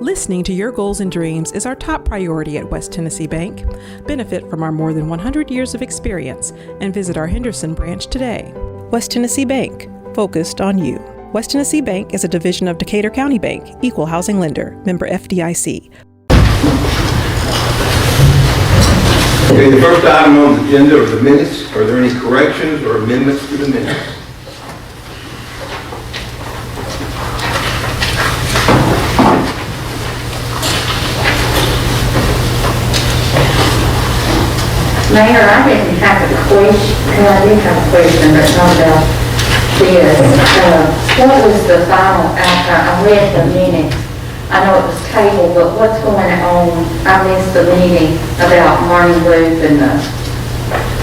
Listening to your goals and dreams is our top priority at West Tennessee Bank. Benefit from our more than 100 years of experience and visit our Henderson branch today. West Tennessee Bank, focused on you. West Tennessee Bank is a division of Decatur County Bank, equal housing lender, member FDIC. Okay, the first item on the agenda are the minutes. Are there any corrections or amendments to the minutes? Mayor, I didn't have a question, well, I did have a question, but not about this. What was the final outcome? I read the minutes. I know it was tabled, but what's going on? I missed the meeting about Martin Roof and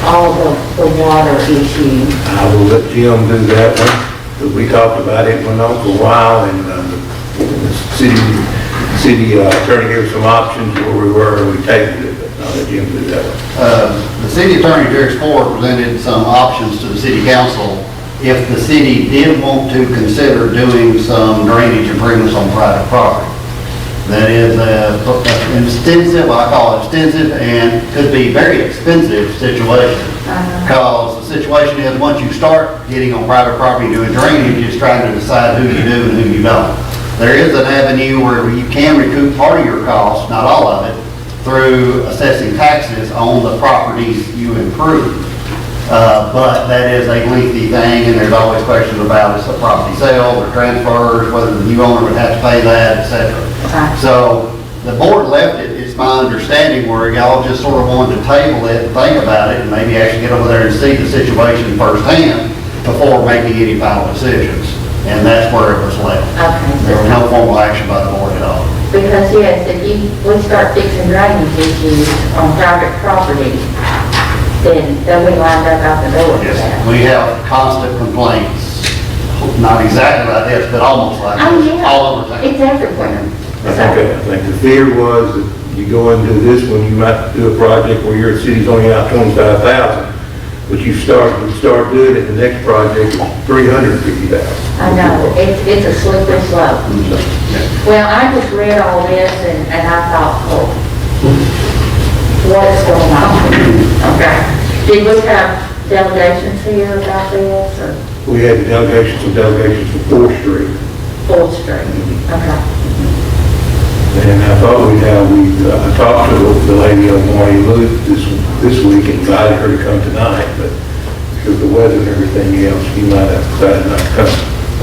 all the water issue. I will let Jim do that one, because we talked about it, went on for a while, and the city attorney gave us some options where we were, and we tabled it, but I'll let Jim do that one. The city attorney, Jerry Spore, presented some options to the city council if the city did want to consider doing some drainage improvements on private property. That is an extensive, I call it extensive, and could be very expensive situation. Because the situation is, once you start getting on private property doing drainage, it's trying to decide who you do and who you don't. There is an avenue where you can recoup part of your costs, not all of it, through assessing taxes on the properties you improve. But that is a lengthy thing, and there's always questions about it, so property sales or transfers, whether the new owner would have to pay that, etc. So the board left it, it's my understanding, where y'all just sort of wanted to table it and think about it, and maybe actually get over there and see the situation firsthand before making any final decisions. And that's where it was left. Okay. There was no formal action by the board at all. Because yes, if we start fixing drainage issues on private property, then we lined up out the door for Yes, that. we have constant complaints, not exactly like this, but almost like Oh, this, yeah. all over town. It's everywhere. I think the fear was that you go into this when you might do a project where your city's only out 25,000, but you start doing it, the next project is 350,000. I know, it's a slippery slope. Well, I just read all this and I thought, oh, what's going on? Okay. Did we have delegations here about this or We had some delegations from 4th Street. 4th Street? Okay. And I thought I talked to the lady on Marty Loop this week and invited her to come tonight, but because of the weather and everything else, she might have decided not to come.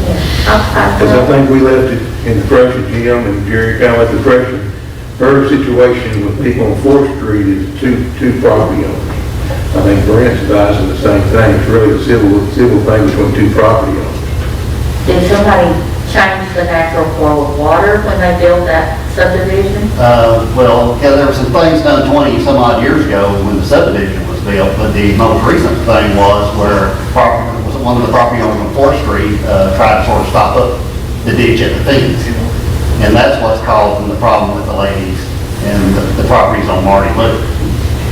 Because I think we left it in the pressure, Jim and Jerry kind of left the pressure. Her situation with people on 4th Street is two property owners. I think Brent's advising the same thing. It's really a civil thing between two property owners. Did somebody change the natural flow of water when they built that subdivision? Well, yeah, there were some things done 20 some odd years ago when the subdivision was built, but the most recent thing was where one of the property owners on 4th Street tried to sort of stop up the ditch at the fence. And that's what's causing the problem with the ladies and the properties on Marty Loop.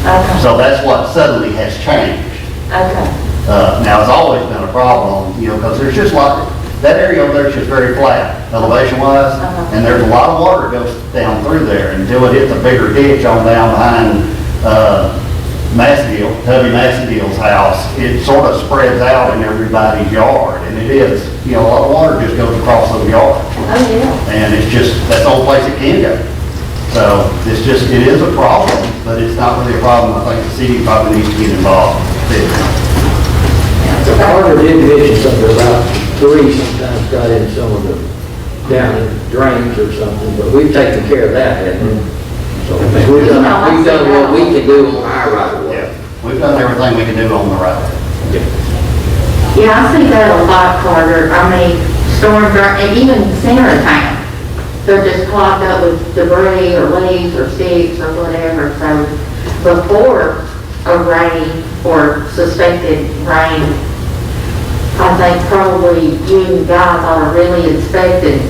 Okay. So that's what suddenly has changed. Okay. Now, it's always been a problem, because there's just that area over there is just very flat, elevation-wise, and there's a lot of water that goes down through there until it hits a bigger ditch on down behind Tubby Massadill's house. It sort of spreads out in everybody's yard, and it is, a lot of water just goes across those yards. Oh, yeah. And it's just, that's the only place it can go. So it is a problem, but it's not really a problem. I think the city probably needs to get involved. Carter did mention something about three sometimes got in some of the down in drains or something, but we've taken care of that, haven't we? So we've done what we can do on our right of way. Yeah, we've done everything we can do on the right. Yeah, I see that a lot, Carter. I mean, storm drain, and even center of town, they're just clogged up with debris or leaves or sticks or whatever. So before a rain or suspected rain, I think probably you guys ought to really inspect it.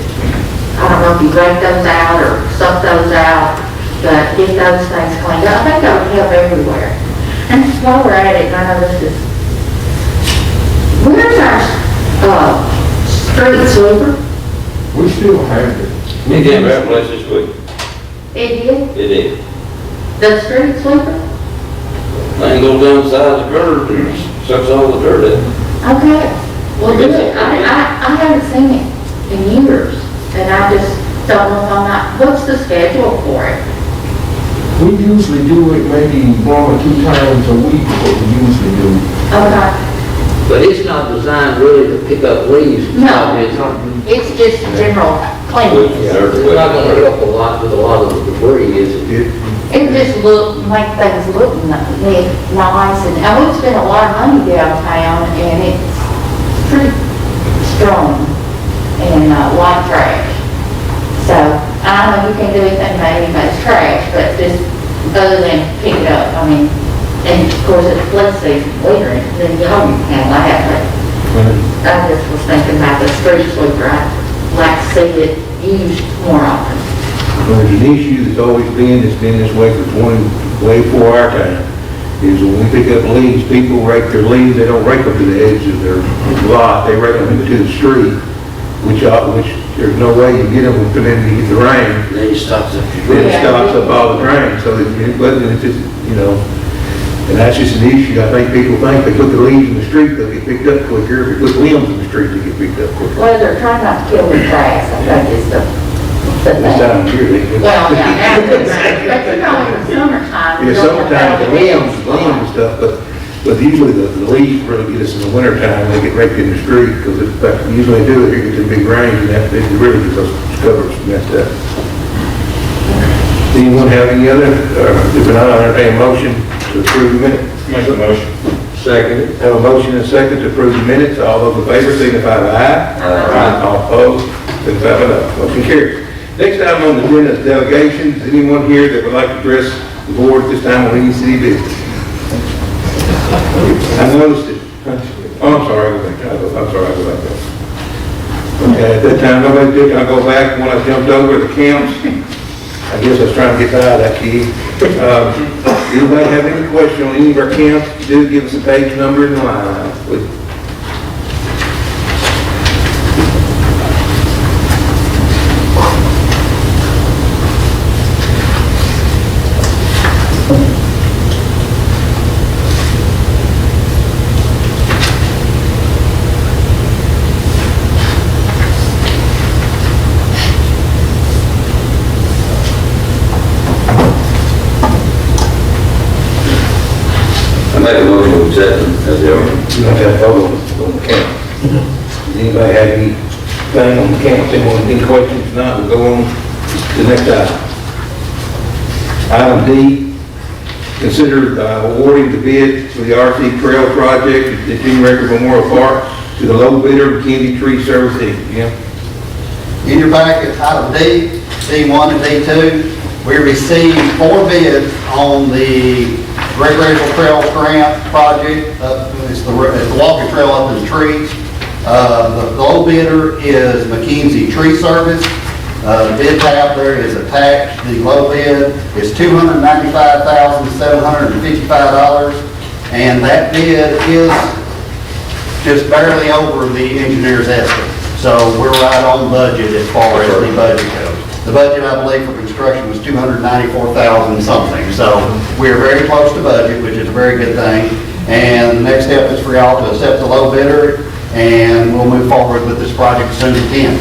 I don't know if you break those out or suck those out, but get those things cleaned up. I think that would help everywhere. And while we're at it, I know this is, where's our street sweeper? We still have it. It came out last this week. It did? It did. The street sweeper? Thing goes down the side of the curb and sucks all the dirt in. Okay. Well, good. I haven't seen it in years, and I just don't know if I'm not, what's the schedule for it? We usually do it maybe 1 or 2 times a week, what we usually do. Okay. But it's not designed really to pick up leaves. No. It's It's just general cleaning. it's not gonna help a lot with a lot of the debris, is it? It just make things look nice, and oh, it's been a lot of money downtown, and it's pretty strong and white trash. So, I don't know if you can do anything about anybody's trash, but just other than pick it up, I mean, and of course, it's flood season, winter, then y'all can handle that, but I just was thinking about the street sweeper. I'd like to see it used more often. Well, there's an issue that's always been, it's been this way way before our time, is when we pick up leaves, people rake their leaves, they don't rake them to the edge of their lot, they rake them to the street, which there's no way you get them when you get the rain. Then it stops up your Then it Yeah. stops up all the drain, so it's just, and that's just an issue. I think people think they put the leaves in the street, they'll get picked up quicker. If they put limbs in the street, they get picked up quicker. Well, they're trying not to kill the grass, I think is the This thing. time of year, they. Well, yeah, now, but you know, in the summertime. Yeah, you don't summertime, have the limbs and stuff, but usually the leaves really get us in the wintertime, they get raked in the street, because usually they do it, you get the big rain, and that, they really get those covers messed up. Anyone have any other, if not, I entertain a motion to approve the minutes? Make a motion. Second. Have a motion and a second to approve the minutes. All those in favor signify by aye. Aye. All opposed, signify by no. Motion carries. Next item on the agenda is delegations. Anyone here that would like to address the board at this time on any city business? I noticed it. Oh, I'm sorry, I'll go back there. Okay, at that time, nobody did. I'll go back when I jumped over the counts. I guess I was trying to get by that key. Anybody have any question on any of our counts? If you do, give us a page number and line, please. I make a motion to accept them as they are. You don't have to vote on the count. Does anybody have anything on the count? Anyone, any questions? If not, we'll go on to the next item. Item D, consider awarding the bid for the RC Trail project at the Junior Record Memorial Park to the low bidder, McKinney Tree Service Inc. Jim? In your packet, item D, D1 and D2, we received 4 bids on the recreational trail grant project. It's the walking trail up in the trees. The low bidder is McKinsey Tree Service. The bid tab there is attached. The low bid is $295,755, and that bid is just barely over the engineer's estimate. So we're right on budget as far as the budget goes. The budget, I believe, for construction was $294,000 something. So we're very close to budget, which is a very good thing. And the next step is for y'all to accept the low bidder, and we'll move forward with this project as soon as we can.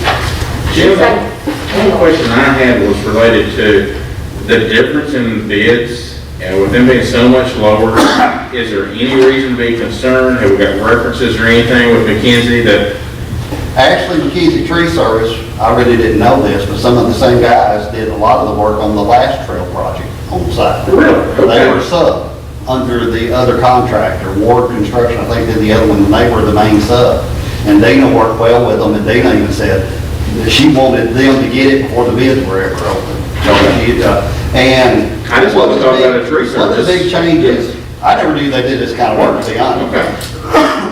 Jim, one question I had was related to the difference in bids, and with them being so much lower, is there any reason to be concerned? Have we got references or anything with McKinsey that? Actually, McKinsey Tree Service, I really didn't know this, but some of the same guys did a lot of the work on the last trail project on the site. Really? They Okay. were sub under the other contractor, Ward Construction, I think did the other one, and they were the main sub. And Dana worked well with them, and Dana even said that she wanted them to get it before the bids were ever open. So and I just want to talk about a tree one of the service. big changes, I never knew they did this kind of work, to be honest. Okay.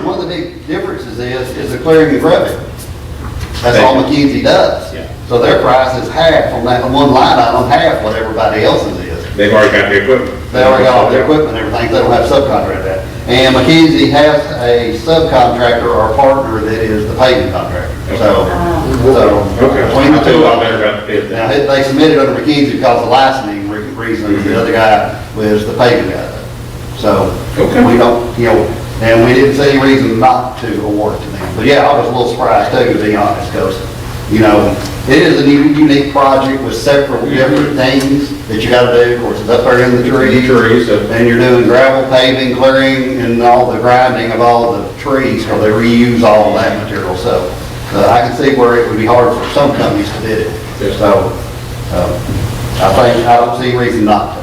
One of the big differences is the clearing and grubbing. That's all McKinsey does. Yeah. So their price is half on that one line item, half what everybody else's is. They've already got the equipment. They already got all the equipment and everything, they don't have subcontract that. And McKinsey has a subcontractor or partner that is the paving contractor. So So, Okay, between the I feel two a lot of better them. about the bid Now, then. they submitted under McKinsey because of licensing reasons, the other guy was the paving guy. So, Okay. we don't, and we didn't see any reason not to award it to them. But yeah, I was a little surprised too, to be honest, because, it is a unique project with several different things that you gotta do. Of course, it's up there in the trees. Trees, And you're doing gravel paving, clearing, and all the grinding of all the trees, because they reuse all of that material. So, I can see where it would be hard for some companies to bid it. Yes. So, I don't see a reason not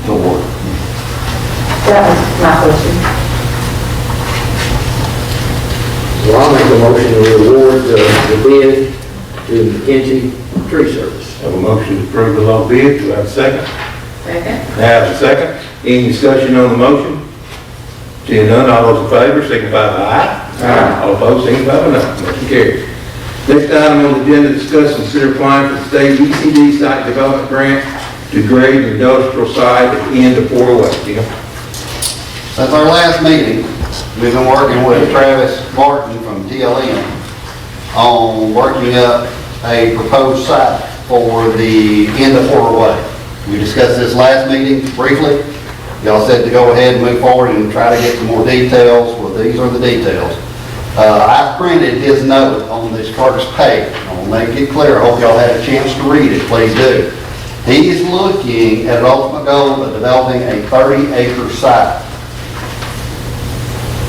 to award. That was my question. So I'll make a motion to award the bid to McKinsey Tree Service. Have a motion to approve the low bid, do I have a second? Second? Have a second. Any discussion on the motion? Seeing none, all those in favor, signify by aye. Aye. All opposed, signify by no. Motion carries. Next item on the agenda, discuss and consider applying for the state ECD site development grant to grade the industrial site at the end of 408. Jim? Since our last meeting, we've been working with Travis Martin from TLM on working up a proposed site for the end of 408. We discussed this last meeting briefly. Y'all said to go ahead and move forward and try to get some more details. Well, these are the details. I printed his note on this first page. I'll make it clear. I hope y'all had a chance to read it. Please do. He is looking at an ultimate goal of developing a 30-acre site.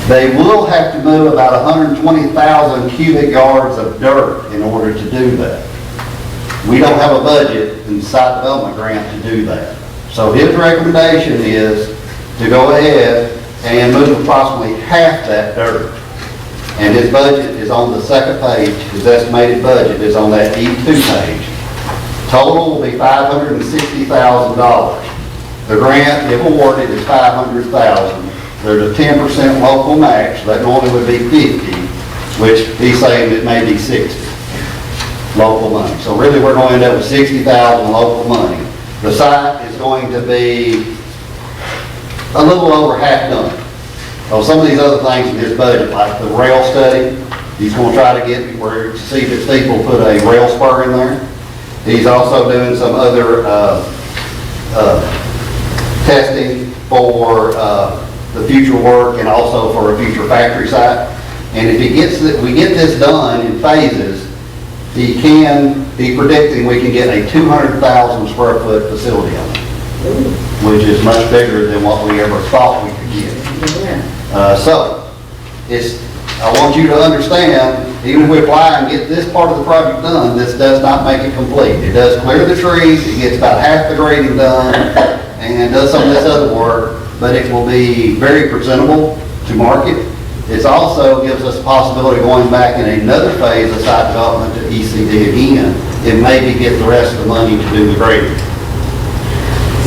They will have to move about 120,000 cubic yards of dirt in order to do that. We don't have a budget in the site development grant to do that. So his recommendation is to go ahead and move approximately half that dirt. And his budget is on the second page. His estimated budget is on that E2 page. Total will be $560,000. The grant, if awarded, is $500,000. There's a 10% local match, that normally would be 50, which he's saying it may be 60 local money. So really, we're going to end up with 60,000 local money. The site is going to be a little over half done. So some of these other things in his budget, like the rail study, he's going to try to get where to see if Steve will put a rail spur in there. He's also doing some other testing for the future work and also for a future factory site. And if we get this done in phases, he can be predicting we can get a 200,000 square foot facility on it, which is much bigger than what we ever thought we could get. So, I want you to understand, even if we apply and get this part of the project done, this does not make it complete. It does clear the trees, it gets about half the grading done, and does some of this other work, but it will be very presentable to market. It also gives us a possibility of going back in another phase of site development to ECD again, and maybe get the rest of the money to do the grading.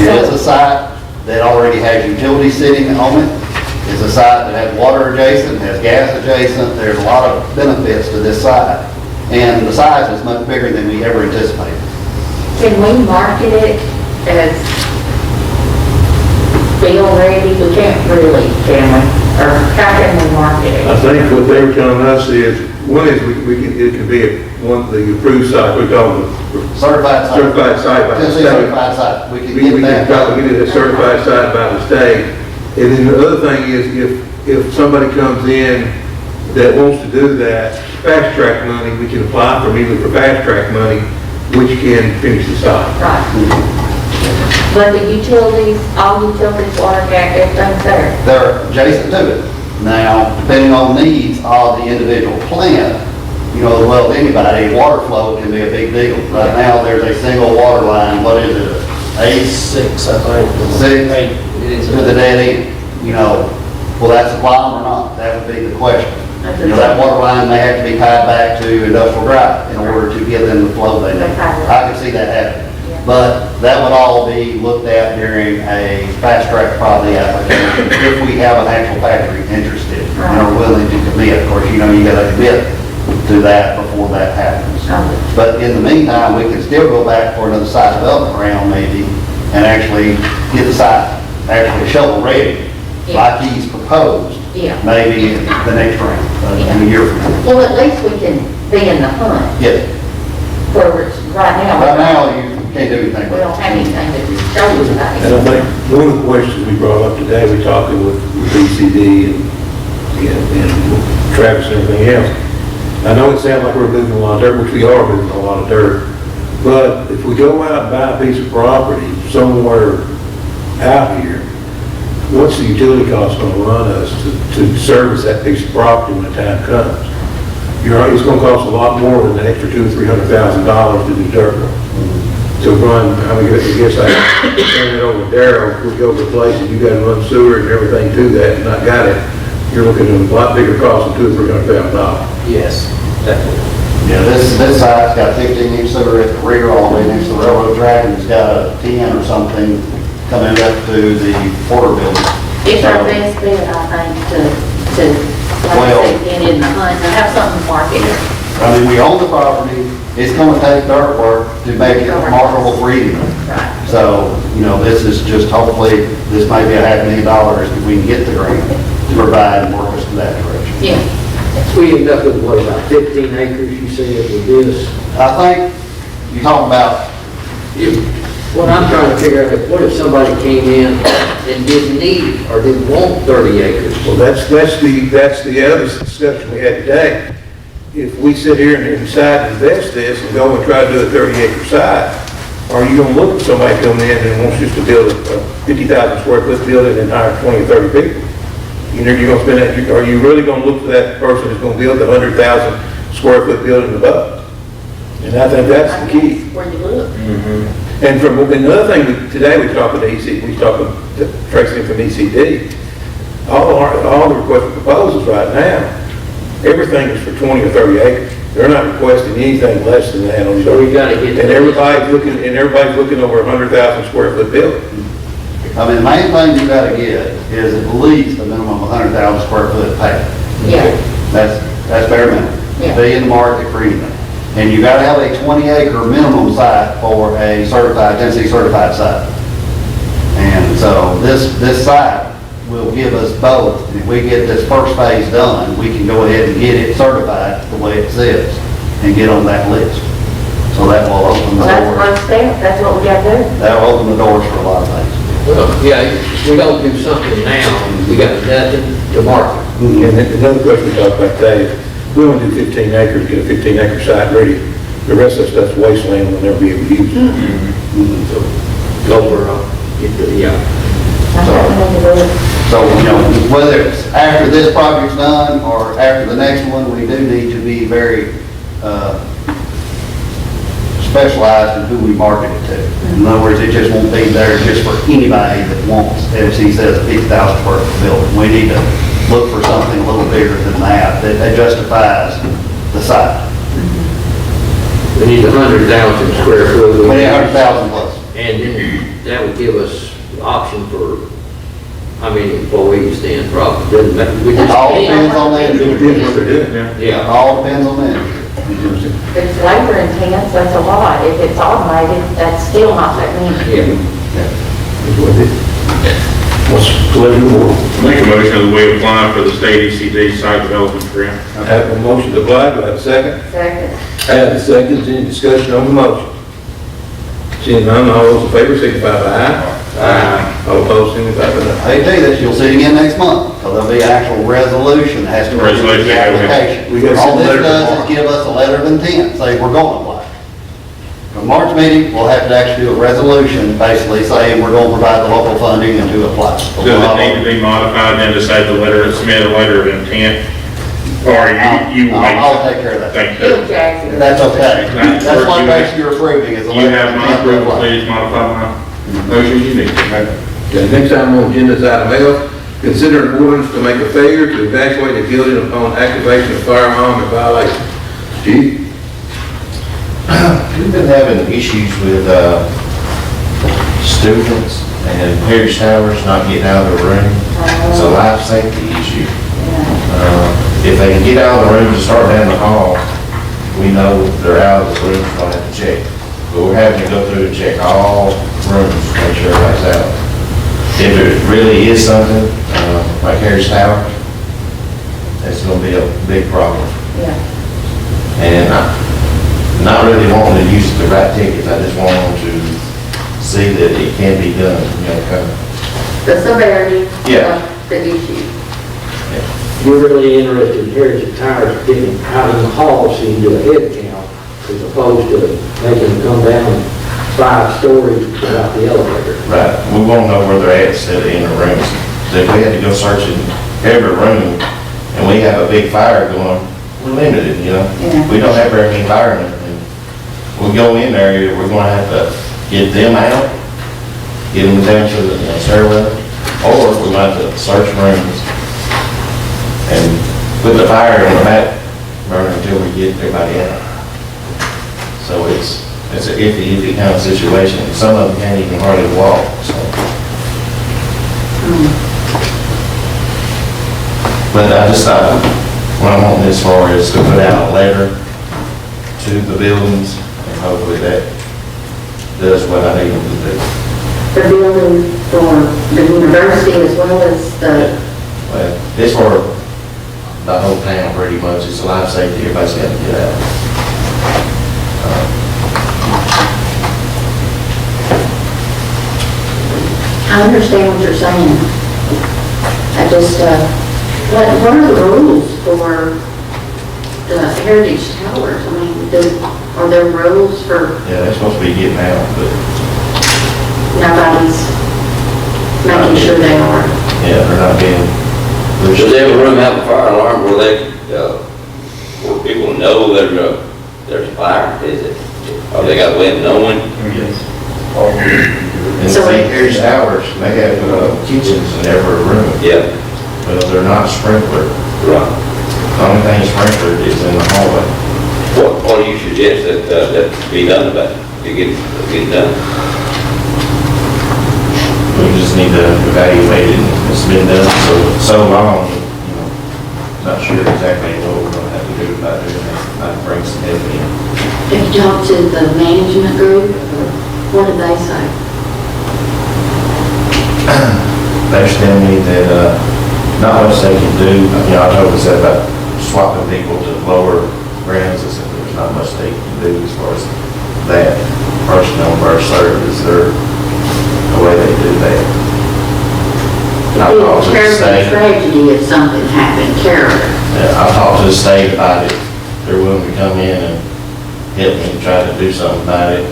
It is a site that already has utilities sitting on it. It's a site that has water adjacent, has gas adjacent. There's a lot of benefits to this site. And the size is much bigger than we ever anticipated. Can we market it as field ready? We can't really, can we? Or how can we market it? I think what they were telling us is, one is it could be the approved site, we call it Certified site. certified site by the Just a state. certified site. We can We get can that. probably get it a certified site by the state. And then the other thing is, if somebody comes in that wants to do that, fast track money, we can apply for immediately for fast track money, which can finish the site. Right. But the utilities, all utilities, water, gas, everything's there. They're adjacent to it. Now, depending on needs of the individual plant, as well as anybody, water flow can be a big deal. Right now, there's a single water line, what is it? 6, I think. 6 It is. to the dead end. Will that supply them or not? That would be the question. That water line may have to be tied back to industrial drive in order to give them the flow they need. I can see that happening. But that would all be looked at during a fast track probably application if we have an actual factory interested and are willing to commit. Of course, you got to commit to that before that happens. But in the meantime, we can still go back for another site development round maybe and actually get the site actually shovel ready, like he's proposed. Yeah. Maybe the next round, in a year from now. Well, at least we can be in the hunt, Yes. where it's right now. Right now, you can't do anything We with don't it. have anything to show you And about I it. think one of the questions we brought up today, we talking with BCD and Travis and everything else. I know it sounds like we're moving a lot of dirt, which we are moving a lot of dirt, but if we go out and buy a piece of property somewhere out here, what's the utility cost going to run us to service that piece of property when the time comes? You're right, it's going to cost a lot more than the extra $200,000 or $300,000 to do dirt work. To run, I mean, I guess I turn it over to Darryl, we go to a place and you got to run sewer and everything to that and not got it, you're looking at a lot bigger cost than $200,000 or $300,000. Yes, definitely. Yeah, this site's got 15-inch sewer at the rear, all the way next to the railroad track, and it's got a 10 or something coming up to the Porter building. It's our best bet, I think, to, like I Well- said, get in the hunt and have something to market. I mean, we own the property, it's gonna take dirt work to make it marketable for anyone. Right. So, you know, this is just, hopefully, this may be $500,000 if we can get the grant to provide and work us in that direction. Yeah. We end up with, what, about 15 acres, you said, with this? I think, you're talking about, What I'm trying to figure out is, what if somebody came in and didn't need, or didn't want 30 acres? Well, that's the other discussion we had today. If we sit here and decide to invest this and go and try to do a 30-acre site, are you gonna look at somebody coming in and wants just to build a 50,000 square foot building and hire 20 or 30 people? You know, you're gonna spend that, are you really gonna look for that person that's gonna build the 100,000 square foot building above? And I think that's the key. Where you look. And from, another thing, today we talked with EC, we talked with Tracy from ECD. All the requested proposals right now, everything is for 20 or 30 acres. They're not requesting anything less than that on So we gotta get. And everybody's looking over 100,000 square foot building. I mean, the main thing you gotta get is at least a minimum of 100,000 square foot pay. Yeah. That's bare minimum. Yeah. Be in the market for anything. And you gotta have a 20-acre minimum site for a certified, Tennessee certified site. And so this site will give us both. And if we get this first phase done, we can go ahead and get it certified the way it says and get on that list. So that will open the Well, that's door. one step, that's what we got to do. That'll open the doors for a lot of things. Well, yeah, if we don't do something now, we got nothing to market. And then another question we talked about today, is we want to do 15 acres, get a 15-acre site ready. The rest of the stuff's wasteland, we'll never be able to use it. So, Go for, yeah. That's what we need to do. So, you know, whether it's after this project's done or after the next one, we do need to be very specialized in who we market it to. In other words, it just won't be there just for anybody that wants, as he says, a 50,000 square foot building. We need to look for something a little bigger than that justifies the site. We need 100,000 square foot. We need 100,000 plus. And then that would give us the option for how many employees then, probably. Doesn't matter. We just All can't. depends on the it individual. depends what they're doing. Yeah. All depends on the individual. If it's labor intense, that's a lot. If it's automated, that's still not that many. Yeah. What's the pleasure of the board? Make a motion that we apply for the state ECD site development grant. I have a motion to apply, do I have a second? Second. I have a second, any discussion on the motion? Seeing none, all those in favor signify by aye. Aye. All opposed signify by no. I tell you that you'll see it again next month, because there'll be an actual resolution that has to go with Resolution, the okay. application. We got All some this letter does tomorrow. is give us a letter of intent, say we're going to apply. The March meeting, we'll have to actually do a resolution, basically saying we're going to provide the local funding and to apply. Does it need to be modified then to say submit a letter of intent? Or you wait? I'll take care of that. Thank Bill you. Jackson. That's okay. That's That's what you basically you're approving is a You letter have of my intent to approval, apply. please modify my motion you need. Okay, next item on the agenda is item F, consider an ordinance to make a failure to evacuate a building upon activation of fire alarm in violation. Chief? We've been having issues with students and Parish Towers not getting out of their room. It's a life safety issue. If they can get out of the rooms and start down the hall, we know they're out of the rooms, we don't have to check. But we're having to go through and check all rooms, make sure everybody's out. If it really is something, like Harris Tower, that's gonna be a big problem. Yeah. And I'm not really wanting to use the right tickets, I just want them to see that it can be done, you know, kind of. The severity Yeah. of the issue. You're really interested in Heritage Tires getting out in the hall so you can do a head count as opposed to making them come down 5 stories without the elevator. Right, we want to know where they're at instead of in the rooms. So if we had to go searching every room and we have a big fire going, we're limited, you know? Yeah. We don't have very many firemen. And we go in there, we're going to have to get them out, get them down to the stairwell, or we might have to search rooms and put the fire on the back burner until we get everybody out. So it's an iffy kind of situation. Some of them can't even hardly walk, so. But I just thought, what I'm wanting this for is to put out a letter to the buildings, and hopefully that does what I need them to do. The building for the university as well as the, Well, it's for the whole town pretty much. It's a life safety, everybody's got to get out. I understand what you're saying. I just, what are the rules for the Heritage Towers? I mean, are there rules for Yeah, they're supposed to be getting out, but nobody's making sure they are? yeah, they're not being. Does every room have a fire alarm where they, where people know there's a fire? Is it? Or they got a way of knowing? Yes. And So St. Mary's Towers, they have kitchens in every room. Yeah. But they're not sprinklered. Right. The only thing sprinklered is in the hallway. What do you suggest that be done about it? To get it done? We just need to evaluate it. It's been done so long, you know, not sure exactly what we're gonna have to do about doing it. Might bring some help in. Have you talked to the management group? What did they say? They're telling me that, not much they can do. You know, I told us about swapping people to lower grounds. I said there's not much they can do as far as that. First come, first served is the way they do that. It'd be a terrible tragedy if something happened, terrible. I talked to the state about it. They're willing to come in and help me try to do something about it.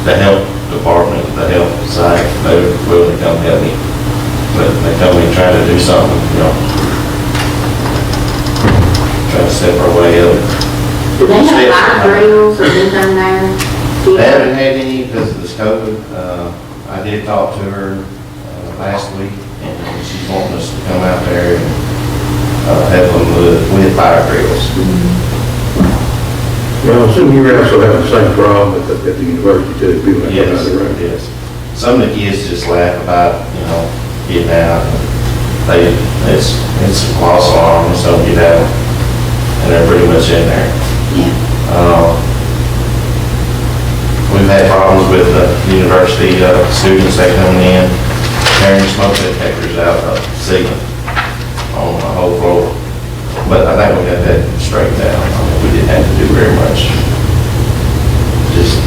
The health department, the health side, they're willing to come help me. But they told me try to do something, you know, try to step our way up. Do they have fire drills or anything there? They haven't had any because of this COVID. I did talk to her last week, and she's wanting us to come out there and help them with fire drills. Well, I assume you're also having the same problem at the university too, people that come out of the room. Yes. Some of the kids just laugh about, you know, getting out. It's a false alarm, so get out, and they're pretty much in there. Yeah. We've had problems with the university students that come in, carrying smoke detectors out of the ceiling on the whole floor. But I think we got that straightened out. I mean, we didn't have to do very much. Just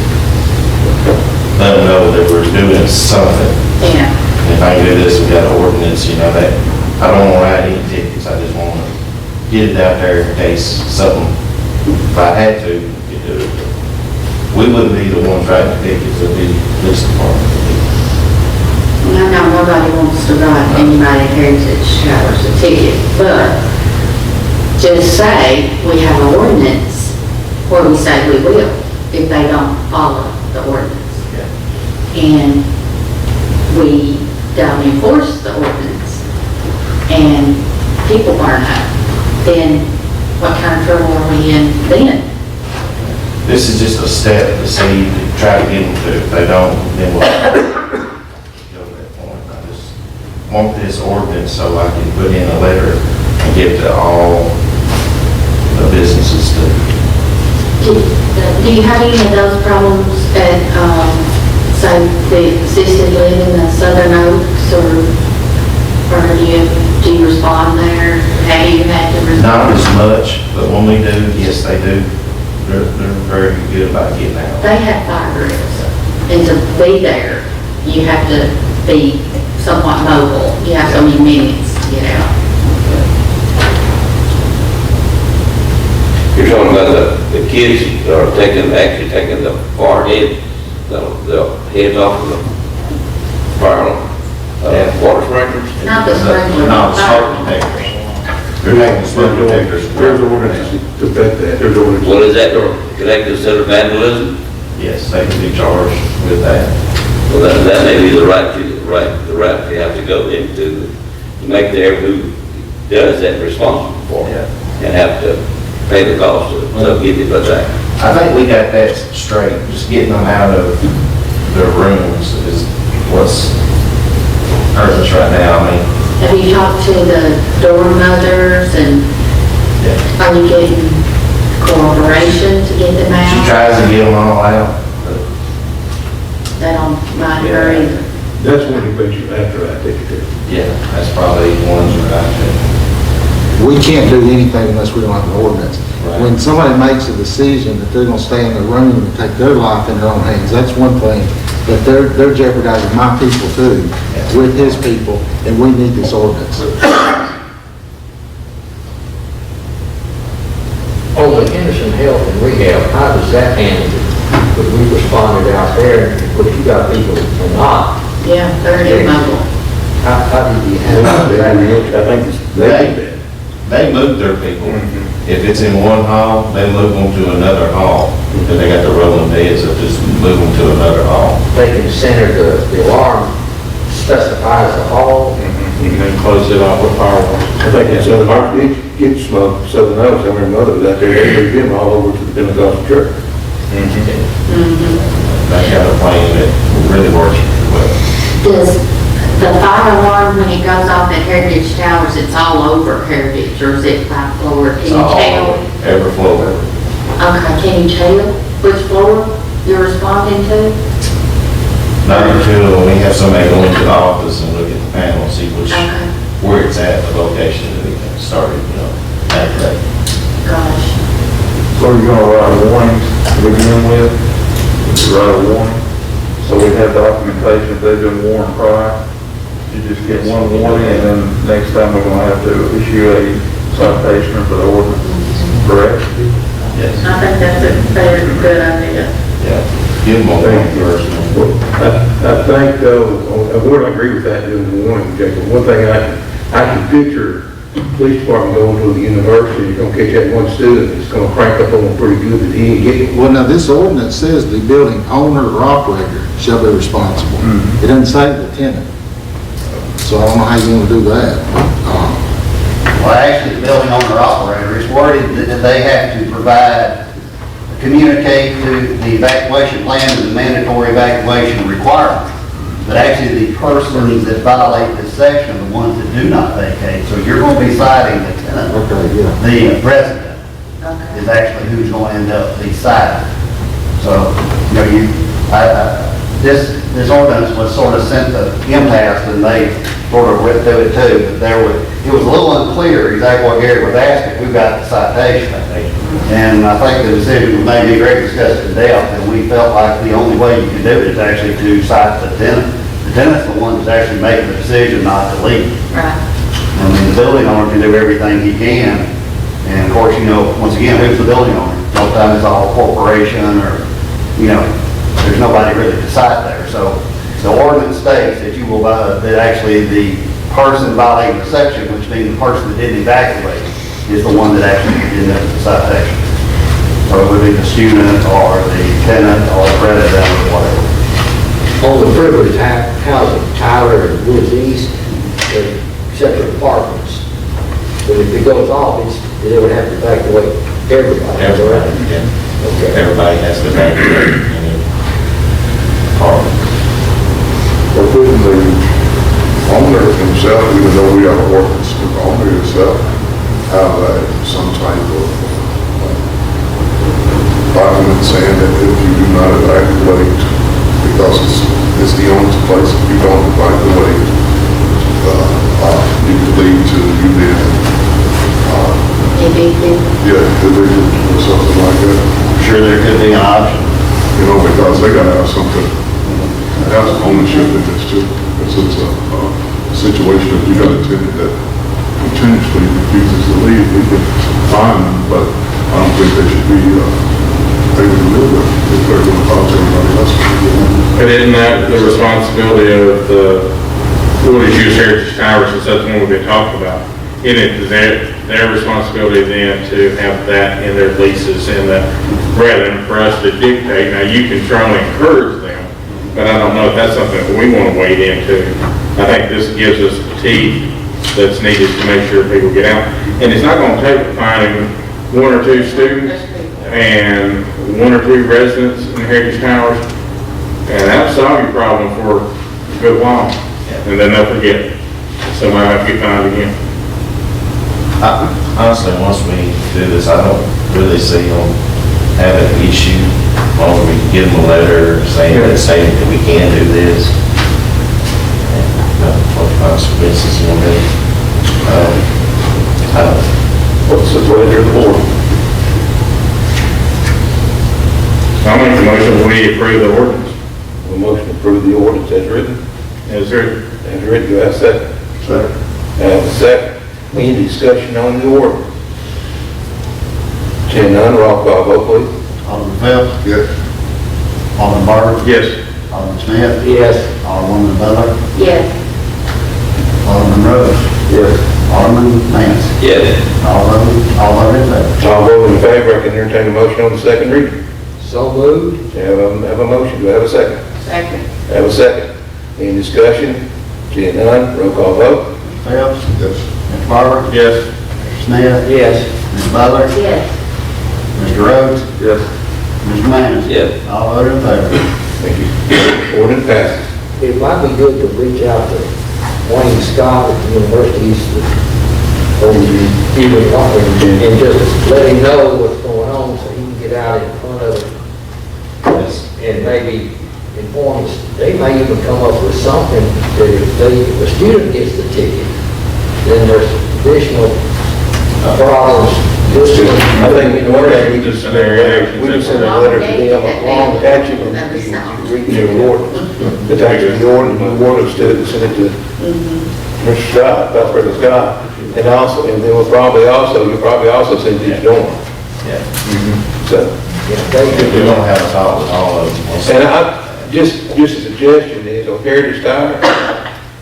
let them know that we're doing something. Yeah. If I can do this, we got an ordinance, you know, that I don't want to write any tickets. I just want to get it out there in case something, if I had to, you do it. We wouldn't be the ones writing the tickets, it'd be the police department. Well, I know nobody wants to write anybody at Heritage Towers a ticket, but just say we have an ordinance where we say we will if they don't follow the ordinance. Yeah. And we don't enforce the ordinance and people burn up, then what kind of trouble are we in then? This is just a step to see, to try to get them to, if they don't, then we'll go to that point. I just want this ordinance so I can put in a letter and give to all the businesses to. Do you have any of those problems at, say, the assisted living, the Southern Oaks, or do you you respond there? Have you had to respond? Not as much, but when we do, yes, they do. They're very good about getting out. They have fire drills, and to be there, you have to be somewhat mobile. You have so many minutes to get out. You're talking about the kids are actually taking the far head, the heads off of the fire, water sprinklers? Not the sprinklers. No, the smoke detectors. They're taking the smoke detectors. There's ordinances to vet that, there's ordinances. What is that, can that consider vandalism? Yes, they can be charged with that. Well, that may be the route you have to go into, to make there who does that responsible for it, and have to pay the cost of get it back. I think we got that straight. Just getting them out of their rooms is what's hurting us right now. I mean, Have you talked to the dorm mothers, and are you getting cooperation to get them she out? tries to get them all out, but That don't mind her either. That's one you bet you after I take it there. yeah, that's probably ones that I think. We can't do anything unless we don't have an ordinance. Right. When somebody makes a decision that they're gonna stay in their room and take their life in their own hands, that's one thing. But they're jeopardizing my people too, with his people, and we need this ordinance. On the Henderson Health and Rehab, how does that handle it? Because we responded out there, but you got people who are not. Yeah, they're immobile. How did you handle that? I think they do that. They move their people. If it's in one hall, they move them to another hall. If they got the rolling beds, they'll just move them to another hall. They can center the alarm specifies the hall. And then close it off with firewall. I think it's Southern Oaks, get smoke, Southern Oaks, I remember mothers out there, they moved them all over to the Pentecostal church. They got a plan that really works well. Does the fire alarm, when it goes off at Heritage Towers, it's all over Heritage, or is it by floor? Can It's you all tell? every floor. Okay, can you tell which floor you're responding to? Not until we have somebody go into the office and look at the panel, see Okay, where it's at, the location that we can start it, after that. gosh. So you're gonna write a warning to begin with? Write a warning? So we have documentation if they've been warned prior? You just get one warning and then next time we're gonna have to issue a citation for the ordinance, correct? Yes. I think that's a very good idea. Yeah. Give them a warning first. Well, I think, I would agree with that, doing the warning, Jacob. One thing I can picture, the police department going to the university, you're gonna catch that one student that's gonna crank up on them pretty good, that he ain't getting. Well, now, this ordinance says the building owner or operator shall be responsible. It doesn't say the tenant. So I don't know how you want to do that. Well, actually, the building owner operator is worded that they have to provide, communicate to the evacuation plan and the mandatory evacuation requirements. But actually, the persons that violate this section are the ones that do not vacate. So you're going to be citing the tenant. Okay, yeah. The resident Okay. is actually who's going to end up the cited. So, this ordinance was sort of sent to impasse, and they sort of went through it too, but it was a little unclear exactly what Gary was asking, who got the citation. And I think the decision was maybe very discussed in depth, and we felt like the only way you can do it is actually to cite the tenant. The tenant's the one that's actually making the decision not to leave. Right. I mean, the building owner can do everything he can, and of course, once again, who's the building owner? Most times it's all corporation, or, there's nobody really to cite there. So the ordinance states that you will, that actually the person violating the section, which means the person that didn't evacuate, is the one that actually did the citation. So it would be the student, or the tenant, or the resident, or whatever. On the privileged housing, Tyler and Woods East, they're separate apartments. But if it goes off, they would have to evacuate everybody. Everybody, yeah. Okay. Everybody has to evacuate in their apartment. Or couldn't the owner himself, even though we have an ordinance, the owner himself have some type of document saying that if you do not evacuate, because it's the owner's place, if you don't evacuate, need to lead to you being, Evicted. evicted or something like that. Sure, there could be an option. You know, because they gotta have something, have some ownership in this too. Because it's a situation that you got a tenant that continuously refuses to leave, we can fine them, but I don't think they should be, able to live with if they're gonna cause everybody else. But isn't that the responsibility of the Woodage Use Heritage Tower, since that's the one we've been talking about? Isn't it their responsibility then to have that in their leases and rather than for us to dictate? Now, you can try and encourage them, but I don't know if that's something that we want to wade into. I think this gives us the teeth that's needed to make sure people get out. And it's not going to take finding 1 or 2 students and 1 or 2 residents in Heritage Towers, and that'll solve your problem for a good while. And then they'll forget. Somebody will have to get fined again. Honestly, once we do this, I don't really see them having an issue. Or we can give them a letter saying that we can do this. And what the consequences will be. I don't know. What's the pleasure of the board? I'll make the motion, we approve the ordinance. A motion to approve the ordinance as written. Is there? As written, do I have a second? Second. I have a second. Any discussion on the ordinance? Seeing none, roll call vote, please. Alderman Phelps, Yes. Alderman Barber, Yes. Alderman Smith, Yes. Alderwoman Butler, Yes. Alderman Rhodes, Yes. Alderman Vance, Yes. all voted in favor. All voting in favor, I can entertain a motion on the second reading. So moved. Have a motion, do I have a second? Second. I have a second. Any discussion? Seeing none, roll call vote. Phelps, Yes. Mr. Barber, Yes. Mr. Smith, Yes. Ms. Butler, Yes. Mr. Rhodes, Yes. Mr. Vance. Yes. All voted in favor. Thank you. Ordinance passes. It might be good to reach out to Wayne Scott at the universities, or even and just let him know what's going on so he can get out in front of it. And maybe inform us, they may even come up with something that if the student gets the ticket, then there's additional problems. I think in order, we just send Scenario. a letter to them, a long action, and you read the ordinance. It's actually the ordinance to send it to Mr. Scott, Vice Scott, and also, and then you'll probably also send it to Dorn. Yeah. So, We don't have a talk with all of them. and just a suggestion is, on Heritage Tower,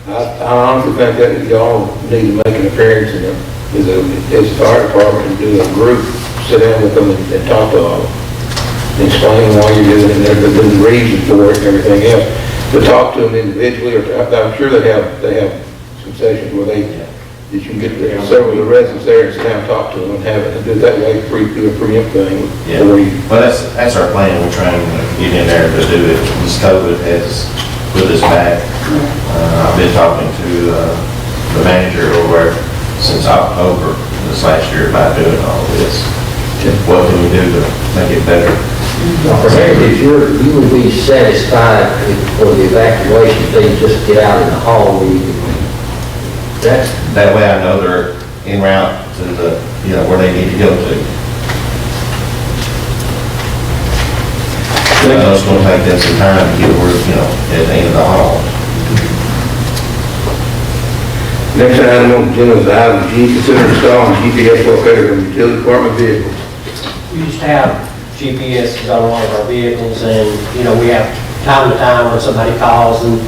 I honestly think that y'all need to make an appearance in them, as a fire department, and do a group, sit down with them and talk to all of them. And explain why you're doing it, and the reason for it and everything else. But talk to them individually, or I'm sure they have some sessions where you can get several of the residents there and sit down and talk to them and have it, and do it that way, do a preempt thing. Yeah, before you- well, that's our plan. We're trying to get in there to do it. This COVID has put us back. I've been talking to the manager over since October this last year about doing all this. What can we do to make it better? If you would be satisfied for the evacuation fee, just get out in the hall where you can, That way I know they're en route to the, where they need to go to. I know it's gonna take them some time to get where, at the end of the hall. Next item on the agenda is item G, consider installing GPS locator on utility department vehicles. We just have GPSs on all of our vehicles, and, we have time to time when somebody calls, and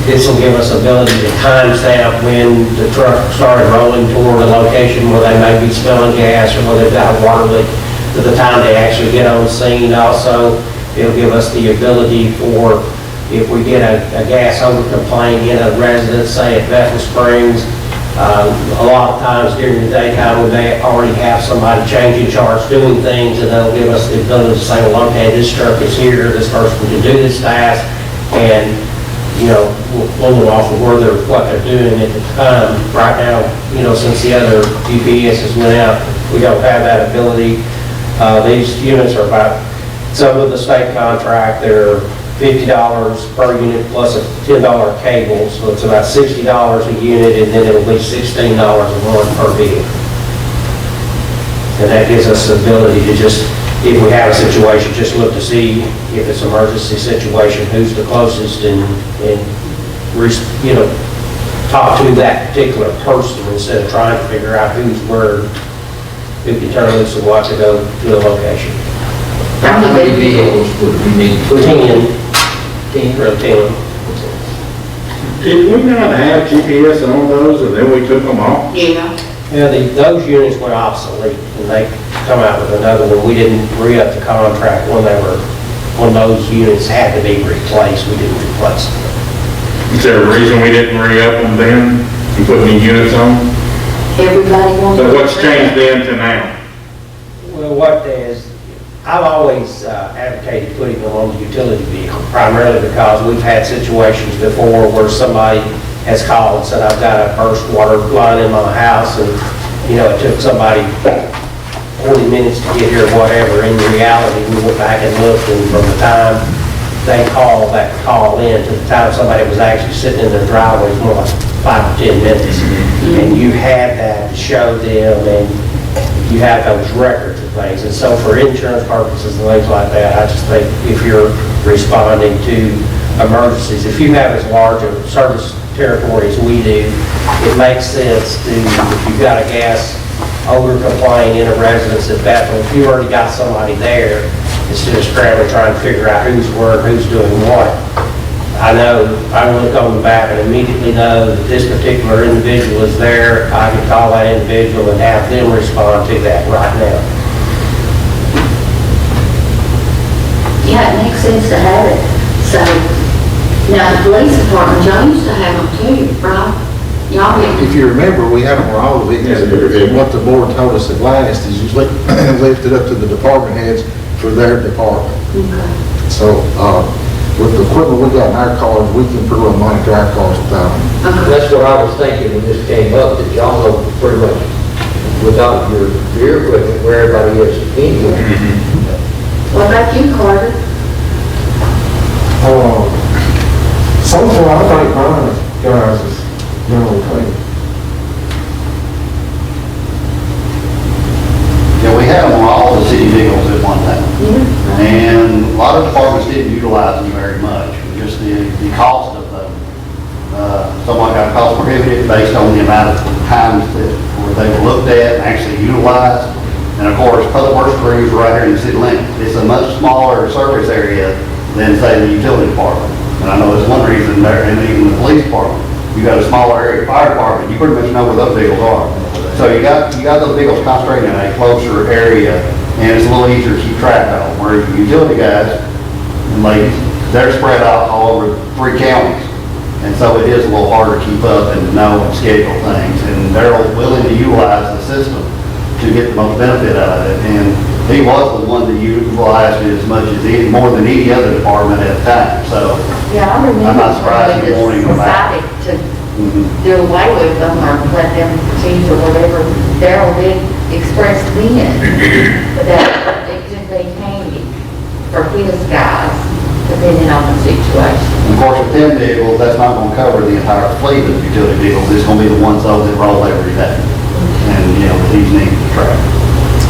this will give us ability to timestamp when the truck started rolling toward a location where they may be spilling gas or where they've got a water leak, to the time they actually get on scene. Also, it'll give us the ability for, if we get a gas odor complaint in a residence, say at Bethel Springs, a lot of times during the daytime, we may already have somebody changing charts, doing things, and that'll give us the ability to say, well, okay, this truck is here, this person can do this task, and, we'll go off of what they're doing at the time. Right now, since the other GPSs went out, we don't have that ability. These units are some of the state contract, they're $50 per unit plus a $10 cable, so it's about $60 a unit, and then it'll be $16 a month per vehicle. And that gives us the ability to just, if we have a situation, just look to see if it's an emergency situation, who's the closest, and you know, talk to that particular person instead of trying to figure out who's where, who can turn loose and what to go to the location. How many vehicles would we need? 10. Did we not have GPS on those and then we took them off? Yeah. Yeah, those units went obsolete, and they come out with another one. We didn't re-up the contract when those units had to be replaced, we didn't replace them. Is there a reason we didn't re-up them then and put new units on? Everybody wants. So what's changed then to now? Well, what is, I've always advocated putting them on the utility vehicle, primarily because we've had situations before where somebody has called and said, I've got a burst water line in my house, and, you know, it took somebody 40 minutes to get here or whatever. In reality, we went back and looked, and from the time they called that call in to the time somebody was actually sitting in their driveway, it's more like 5 to 10 minutes. And you had that to show them, and you have those records of things. And so for insurance purposes and things like that, I just think if you're responding to emergencies, if you have as large a service territory as we do, it makes sense to, if you've got a gas odor complaint in a residence at Bethel, if you already got somebody there, instead of scrambling trying to figure out who's where, who's doing what. I know, I look on the map and immediately know that this particular individual is there. I can call that individual and have them respond to that right now. Yeah, it makes sense to have it. So, now the police department, y'all used to have them too, right? Y'all didn't. If you remember, we had them where all the vehicles, and what the board told us at last is usually left it up to the department heads for their department. Okay. So, with the equipment we got in our cars, we can pretty well monitor our cars without them. That's what I was thinking when this came up, that y'all know pretty much without your equipment where everybody is anyway. What about you, Carter? Something I think mine, guys, is generally clean. Yeah, we had them on all the city vehicles at one time. And a lot of departments didn't utilize them very much, just the cost of them. Somewhat got cost prohibitive based on the amount of times that they were looked at and actually utilized. And of course, public works crews right here in the city limits. It's a much smaller service area than, say, the utility department. And I know that's one reason there, and even the police department. You got a smaller area, fire department, you pretty much know where those vehicles are. So you got those vehicles concentrated in a closer area, and it's a little easier to keep track of. Whereas the utility guys and ladies, they're spread out all over 3 counties. And so it is a little harder to keep up and to know and schedule things. And they're willing to utilize the system to get the most benefit out of it. And he was the one that utilized it as much as more than any other department at the time. So Yeah, I remember. I'm not surprised you won't even go back. Decided to do away with them or let them choose or whatever. Darryl did express then that it could be handy for his guys, depending on the situation. And of course, with 10 vehicles, that's not going to cover the entire fleet of utility vehicles. It's going to be the ones though that roll every day. And, you know, these need to track.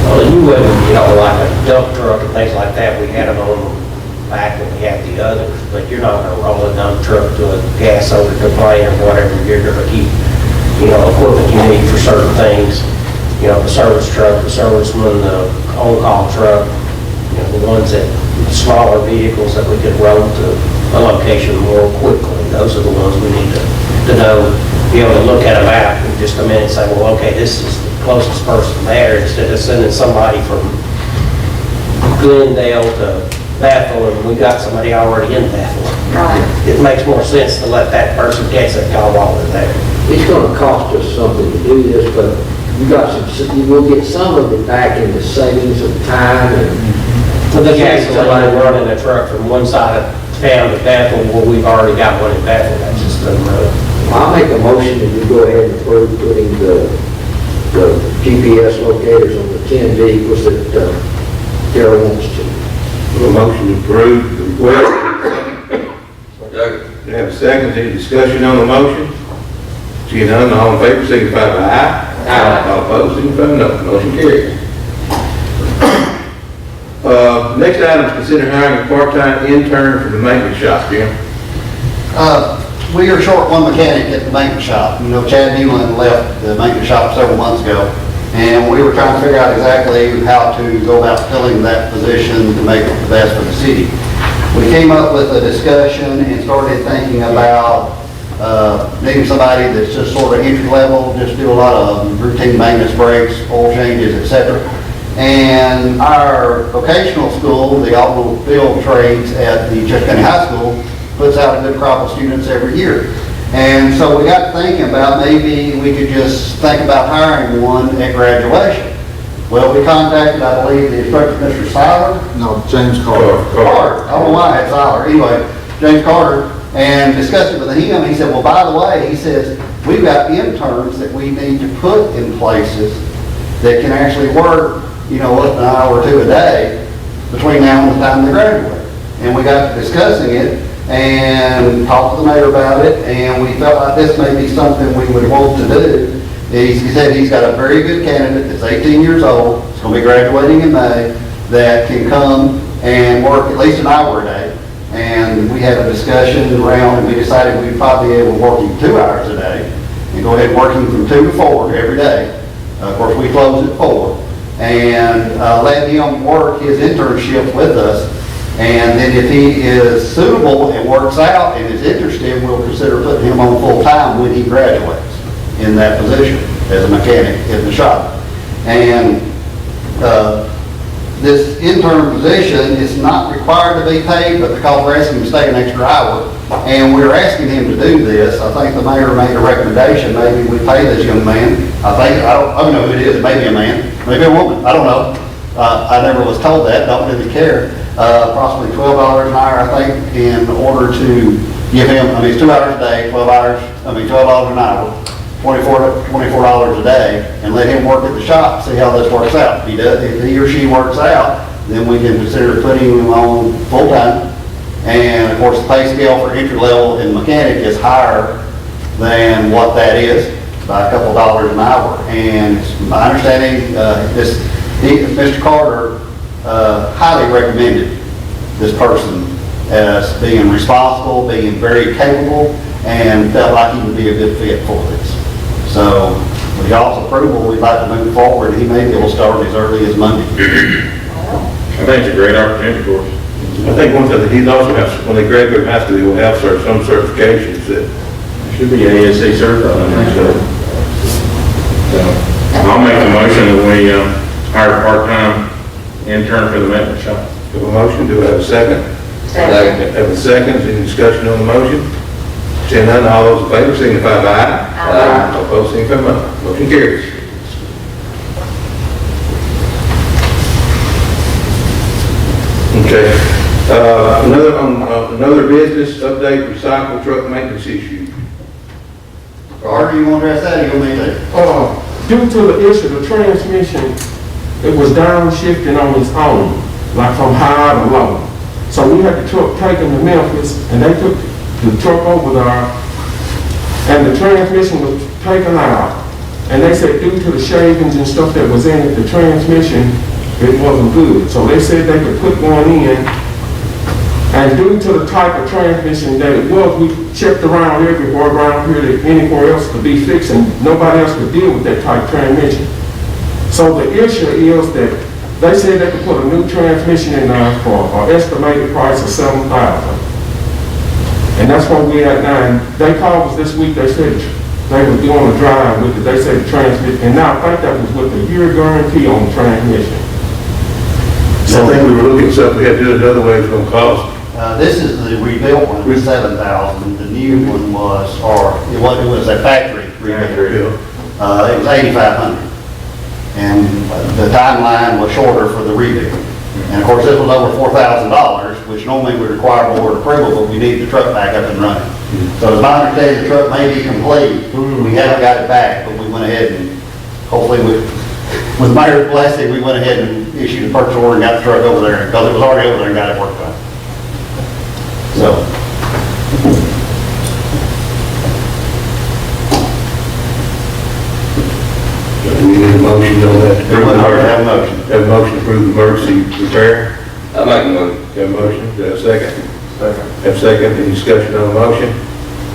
Well, you wouldn't, you know, like a dump truck and things like that, we had them on back when we had the others, but you're not gonna roll a dump truck to a gas over complaint or whatever. You're gonna keep, you know, equipment you need for certain things. You know, the service truck, the serviceman, the on-call truck, you know, the ones that, the smaller vehicles that we could roll to a location more quickly. Those are the ones we need to know, be able to look at a map and just come in and say, well, okay, this is the closest person there, instead of sending somebody from Glendale to Bethel, and we got somebody already in Bethel. Right. It makes more sense to let that person catch that call while they're there. It's gonna cost us something to do this, but you will get some of it back in the savings of time and. So the gas is somebody running a truck from one side of town to Bethel, well, we've already got one in Bethel, that just doesn't run. I'll make a motion that you go ahead and approve putting the GPS locators on the 10 vehicles that Darryl wants to. A motion to approve the request. seconds, any discussion on the motion? Seeing none, all in favor, signify by aye. Aye. All opposed, signify by no. Motion carries. Next item is consider hiring a part-time intern for the maintenance shop, Jim. We are short one mechanic at the maintenance shop. You know, Chad Newland left the maintenance shop several months ago, and we were trying to figure out exactly how to go about filling that position to make it the best for the city. We came up with a discussion and started thinking about needing somebody that's just sort of entry level, just do a lot of routine maintenance breaks, oil changes, etc. And our vocational school, the automobile trades at the Chester County High School, puts out a good crop of students every year. And so we got thinking about maybe we could just think about hiring one at graduation. Well, we contacted, I believe, the instructor, Mr. Siler. No, James Carter. Carter. I don't know why I had Siler. Anyway, James Carter, and discussed it with him. He said, well, by the way, he says, we've got interns that we need to put in places that can actually work, you know, up to an hour or two a day between now and the time they graduate. And we got to discussing it and talked to the mayor about it, and we felt like this may be something we would want to do. He said he's got a very good candidate that's 18 years old, he's going to be graduating in May, that can come and work at least an hour a day. And we had a discussion around, and we decided we'd probably be able to work him 2 hours a day and go ahead and work him from 2 to 4 every day. Of course, we close at 4, and let him work his internship with us. And then if he is suitable and works out and is interested, we'll consider putting him on full-time when he graduates in that position as a mechanic in the shop. And this intern position is not required to be paid, but because we're asking him to stay an extra hour, and we're asking him to do this, I think the mayor made a recommendation, maybe we pay this young man, I don't know who it is, it may be a man, maybe a woman, I don't know. I never was told that, don't really care. Approximately $12 an hour, I think, in order to give him, I mean, it's 2 hours a day, $12 an hour, $24 a day, and let him work at the shop, see how this works out. If he or she works out, then we can consider putting him on full-time. And of course, the pay scale for entry level in mechanic is higher than what that is, by a couple dollars an hour. And it's my understanding, Mr. Carter highly recommended this person as being responsible, being very capable, and felt like he would be a good fit for this. So, with y'all's approval, we'd like to move forward. He may be able to start as early as Monday. I think it's a great opportunity for us. I think one thing that he's also has, when they graduate high school, he will have some certifications that Should be ASC certified, I think so. I'll make the motion that we hire a part-time intern for the maintenance shop. do a motion. Do we have a second? Second. Have a second. Any discussion on the motion? Seeing none, all those in favor signify by aye. Aye. All opposed, signify by no. Motion carries. Okay. Another business update, recycle truck maintenance issue. Carter, you want to address that, or you want me to? Due to the issue of the transmission, it was downshifting on its own, like from high to low. So we had the truck taken to Memphis, and they took the truck over there, and the transmission was taken out. And they said due to the shavings and stuff that was in it, the transmission, it wasn't good. So they said they could put one in, and due to the type of transmission that it was, we checked around everywhere around here that anywhere else could be fixed, and nobody else could deal with that type of transmission. So the issue is that they said they could put a new transmission in there for an estimated price of $7,000. And that's what we at now. And they called us this week, they said they were doing a drive with it. They said the transmission, and now I think that was with a year guarantee on the transmission. So I think we were looking at something we had to do it another way, it's going to cost. This is the rebuilt one, with $7,000. The new one was, it was a factory rebuild. It was $8,500. And the timeline was shorter for the rebuild. And of course, this was over $4,000, which normally would require board approval, but we need the truck back up and running. So as my understanding, the truck may be complete. We haven't got it back, but we went ahead and hopefully with the mayor's blessing, we went ahead and issued a purchase order and got the truck over there, because it was already over there and got it worked on. So, motion on that? Have a motion. Have a motion to approve the emergency repair? I make a motion. Have a motion, do I have a second? Second. Have a second, any discussion on the motion?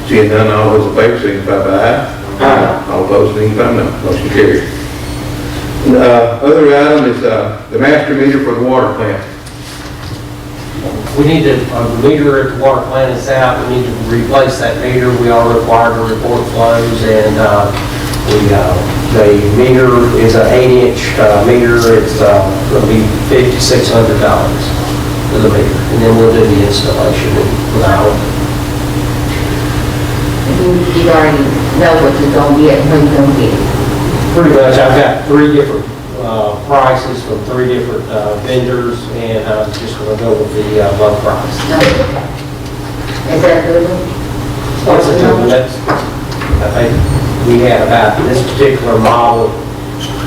Seeing none, all those in favor, signify by aye. Aye. All opposed, signify by no. Motion carried. Other item is, the master meter for the water plant. We need to, the meter at the water plant is out, we need to replace that meter. We are required to report flows, and the meter is an 8-inch meter. It's going to be $5,600 for the meter, and then we'll do the installation without. You already know what you're gonna get and who you're gonna get. Pretty much, I've got 3 different prices from 3 different vendors, and I'm just going to go with the low price. Is that good? What's the total? I think we had about this particular model.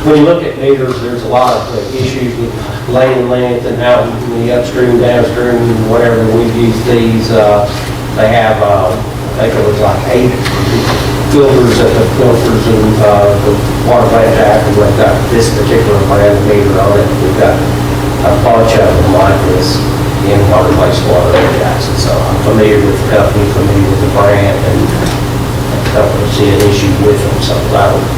When you look at meters, there's a lot of issues with lane length and out in the upstream, downstream, whatever. We've used these. They have, I think it was like 8 filters at the filters and the water plant jack, and we've got this particular brand of meter on it. We've got a bunch of them like this in water wastewater jacks, and so I'm familiar with the company, familiar with the brand, and I don't see an issue with them, so I don't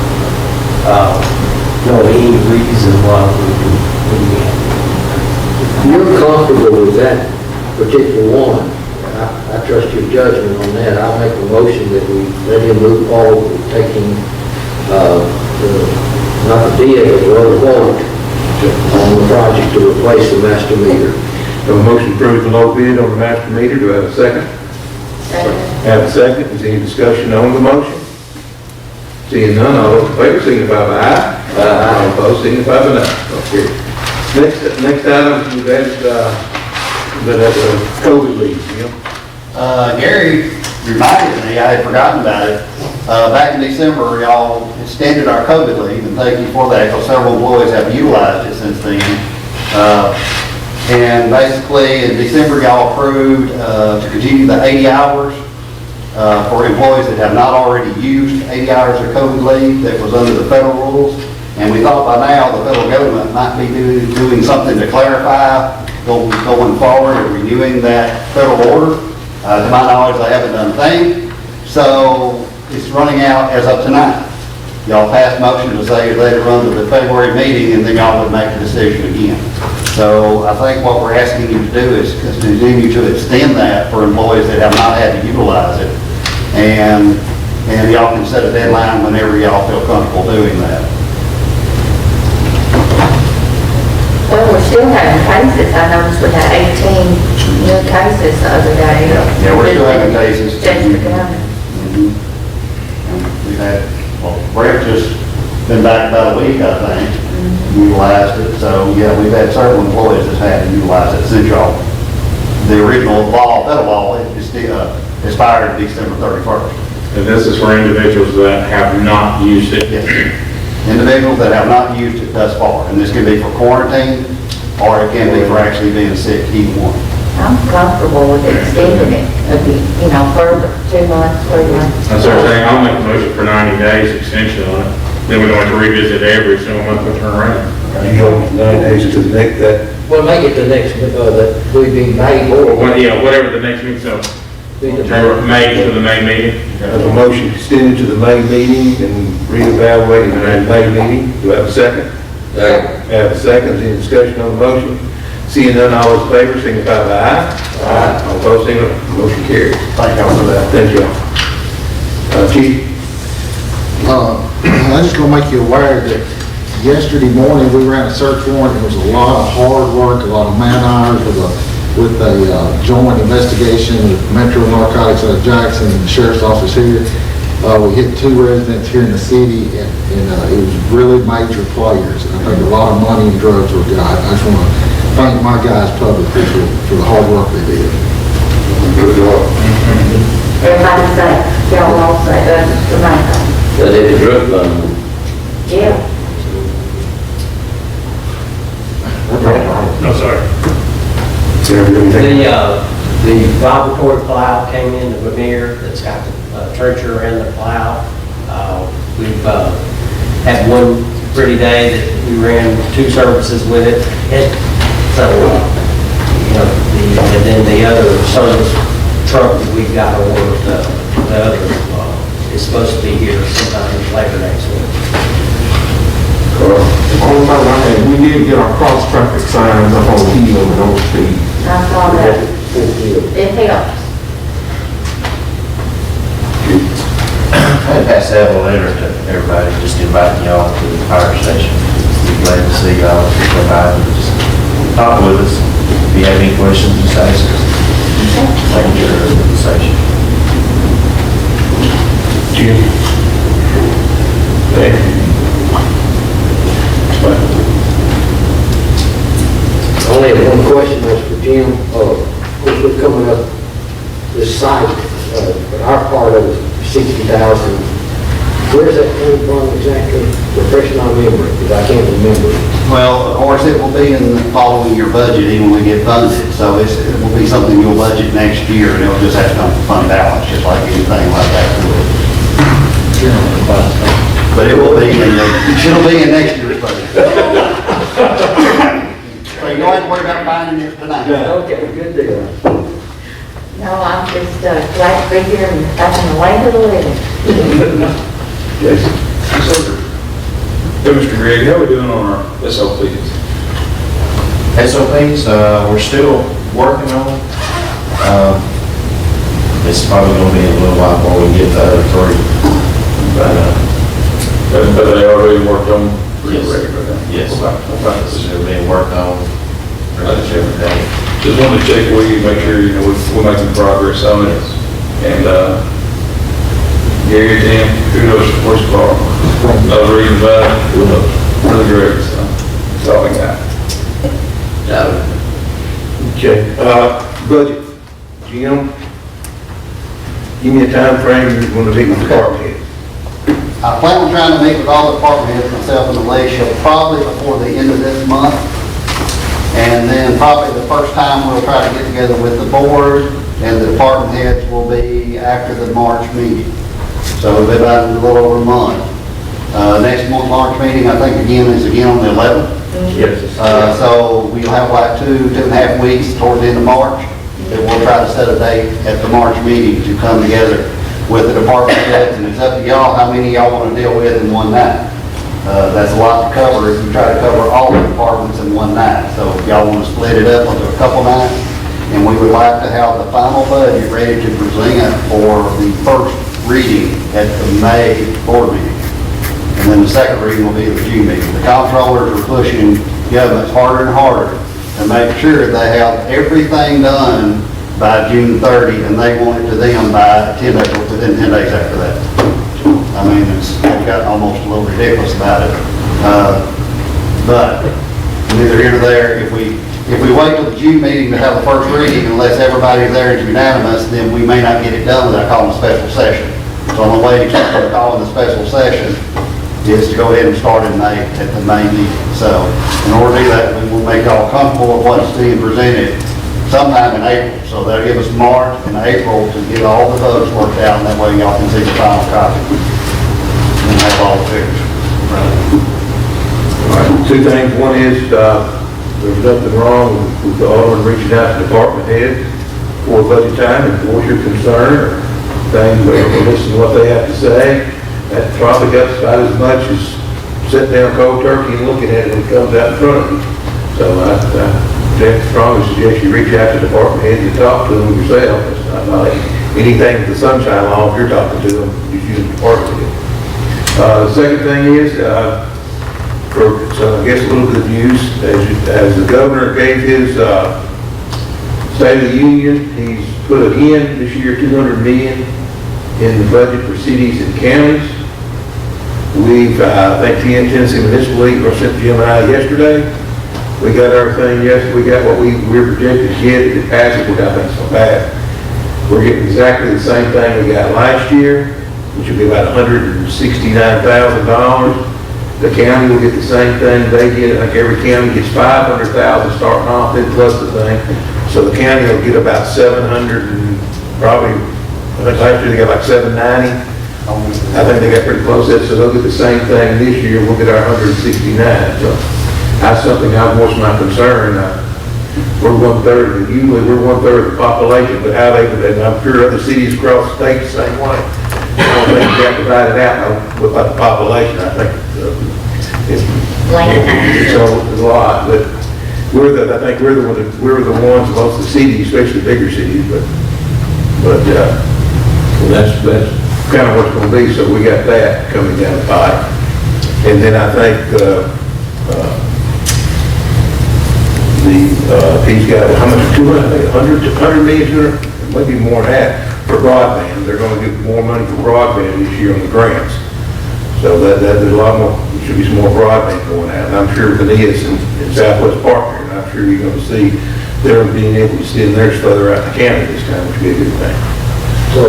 know any reason why we wouldn't be happy. You're comfortable with that particular one. I trust your judgment on that. I'll make a motion that we let him move forward with taking, not the bid, but the other quote on the project to replace the master meter. Have a motion to approve the low bid on the master meter, do I have a second? Second. Have a second, is there any discussion on the motion? Seeing none, all those in favor, signify by aye. Aye. All opposed, signify by no. Okay. Next item, we've added, COVID leave, you know? Gary reminded me, I had forgotten about it. Back in December, y'all extended our COVID leave, and thank you for that, because several employees have utilized it since then. And basically, in December, y'all approved to continue the 80 hours for employees that have not already used 80 hours of COVID leave that was under the federal rules. And we thought by now the federal government might be doing something to clarify going forward and renewing that federal order. To my knowledge, they haven't done a thing. So it's running out as of tonight. Y'all passed motion to say let it run to the February meeting, and then y'all would make a decision again. So I think what we're asking you to do is continue to extend that for employees that have not had to utilize it. And y'all can set a deadline whenever y'all feel comfortable doing that. Well, we're still having cases. I noticed we had 18 new cases the other day. Yeah, we're still having cases. Just begun. We've had, well, Brett just been back about a week, I think, utilized it. So, yeah, we've had several employees that's had to utilize it since y'all, the original law, federal law, expired December 31st. And this is for individuals that have not used it. Yes. Individuals that have not used it thus far. And this can be for quarantine, or it can be for actually being sick, either one. I'm comfortable with extending it, further, 2 months, 3 months. That's what I'm saying, I'll make a motion for 90 days extension on it. Then we don't have to revisit every single month we turn around. You go 9 days to the next, Well, make it the next, that we'd be May or. Whatever the next meeting, so Be the May to the May meeting. have a motion extended to the May meeting and reevaluating the May meeting. Do I have a second? Second. Have a second, any discussion on the motion? Seeing none, all those in favor, signify by aye. Aye. All opposed, signify, motion carries. Thank y'all for that. Thank you. Chief? I'm just gonna make you aware that yesterday morning, we ran a search warrant. It was a lot of hard work, a lot of man hours with a joint investigation with Metro Narcotics out of Jackson and the Sheriff's Office here. We hit 2 residents here in the city, and it was really major players. And I think a lot of money and drugs were got. I just want to thank my guys publicly for the hard work they did. Good job. Everybody say, y'all all say, that's the main thing. That is a drug fund. Yeah. No, sorry. The vibratory plow came in, the Vermeer, that's got the trencher and the plow. We've had one pretty day that we ran 2 services with it. And so, and then the other service truck that we've got ordered, the other, is supposed to be here sometime later next week. The only thing I had, we did get our cross-traffic signs up on Hill and on Speed. I saw that. It helps. I passed out a letter to everybody, just inviting y'all to the fire station. We're glad to see y'all, come by and just talk with us. If you have any questions, just ask us. Thank you for the station. Jim? Thank you. I only have one question, that's for Jim. Of course, we're coming up, this site, our part of it, 60,000. Where's that coming from exactly? Refresh my memory, because I can't remember. Well, of course, it will be in the following year budget, even when we get funded, so it will be something you'll budget next year, and it'll just have to come from fund balance, just like anything like that would. But it will be, it'll be in next year's budget. So you don't have to worry about finding it tonight. Okay, good deal. No, I'm just glad to be here and back in the land of the living. Jason? Hey, Mr. Greg, how are we doing on our SOPs? SOPs, we're still working on them. It's probably gonna be a little while before we get the other 3. But they already worked on pretty Yes. regular. Yes, they're being worked on pretty much every day. Just wanted to check with you, make sure, we're making progress on it. And, Gary, Tim, kudos for first of all. I was reading about it, really great, so that's all I got. Okay, budget. Jim, give me a time frame you're going to meet with the department head. I plan on trying to meet with all the department heads, myself and Alicia, probably before the end of this month. And then probably the first time we'll try to get together with the board and the department heads will be after the March meeting. So it'll be about a little over a month. Next month, March meeting, I think is on the 11th. Yes. So we'll have like 2.5 weeks toward the end of March. And we'll try to set a date at the March meeting to come together with the department heads. And it's up to y'all how many y'all want to deal with in one night. That's a lot to cover if you try to cover all the departments in one night. So if y'all want to split it up into a couple nights, and we would like to have the final budget ready to present for the first reading at the May board meeting. And then the second reading will be the June meeting. The comptrollers are pushing governments harder and harder to make sure they have everything done by June 30, and they want it to them by within 10 days after that. I mean, they've gotten almost a little ridiculous about it. But neither here nor there. If we wait till the June meeting to have the first reading, unless everybody's there and it's unanimous, then we may not get it done without calling a special session. So on the way to calling the special session is to go ahead and start in May at the May meeting. So in order to do that, we will make y'all comfortable with what's being presented sometime in April. So that'll give us March and April to get all the votes worked out, and that way y'all can see the final copy and have all the figures. All right, 2 things. One is, there's nothing wrong with the alderman reaching out to department heads for budget time and voice your concern or things, or listen to what they have to say. That probably got about as much as sitting down cold turkey and looking at it when it comes out in front of you. So I strongly suggest you reach out to department heads and talk to them yourself. It's not like anything with the sunshine law if you're talking to them, just use the department head. The second thing is, so I guess a little bit of news, as the governor gave his State of the Union, he's put in this year $200 million in the budget for cities and counties. We've, I think Tennessee Municipal League sent Jim and I yesterday. We got everything, yes, we got what we were projected to get. If it passes, which I think is so bad. We're getting exactly the same thing we got last year, which would be about $169,000. The county will get the same thing. They get, like every county gets $500,000 starting off, then plus the thing. So the county will get about 700 and probably, I think last year they got like 790. I think they got pretty close. So they'll get the same thing this year, we'll get our 169. So that's something I've voiced my concern. We're 1/3, usually we're 1/3 of the population, but how they, and I'm sure other cities across the state the same way. I don't think you have to divide it out with the population. I think it's a lot, but I think we're the ones, most of the cities, especially bigger cities, but that's kind of what's going to be. So we got that coming down the pipe, and then I think he's got how much? 100 million, maybe more than that for broadband. They're going to get more money for broadband this year on the grants. So that there's a lot more. There should be some more broadband going out, and I'm sure Vanillas and Southwest Partner, and I'm sure you're going to see them being able to extend theirs further out the county this time, which would be a good thing. So